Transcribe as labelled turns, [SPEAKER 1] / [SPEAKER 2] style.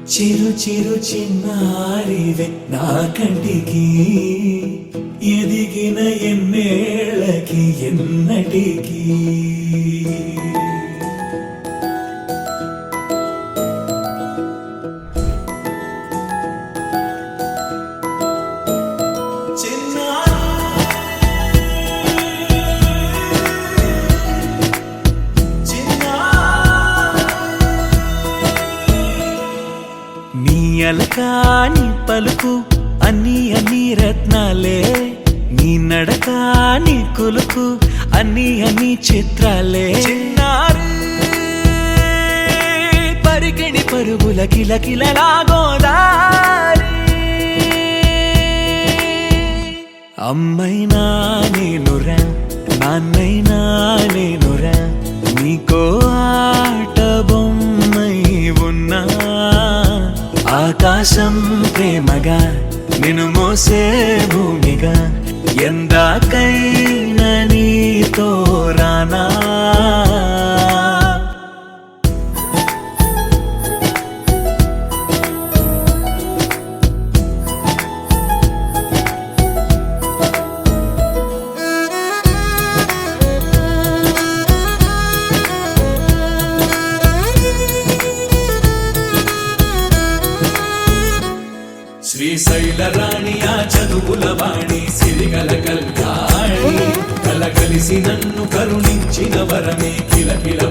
[SPEAKER 1] చిరు చిరు చిన్నారివే నా కంటికి ఎదిగిన ఎన్నేళ్ళకి ఎన్నటికి అలకాని పలుకు అన్ని అన్ని రత్నాలే నీ నడక నీ కులుకు అన్ని అన్ని చిత్రాలే చిన్నారు పరికిణి పరుగుల కిలకిలలా గోదారి అమ్మైనా నేనురా నాన్నైనా నేనురా నీకో ఆట బొమ్మై ఉన్నా ఆకాశం ప్రేమగా నిన్ను మోసే భూమిగా ఎందాకైనా నీతో రానా శ్రీశైల రాణి ఆ చదువుల వాణి సిరిగల కల్యాణి కలగలిసి నన్ను కరుణించిన వరమే కిలకిల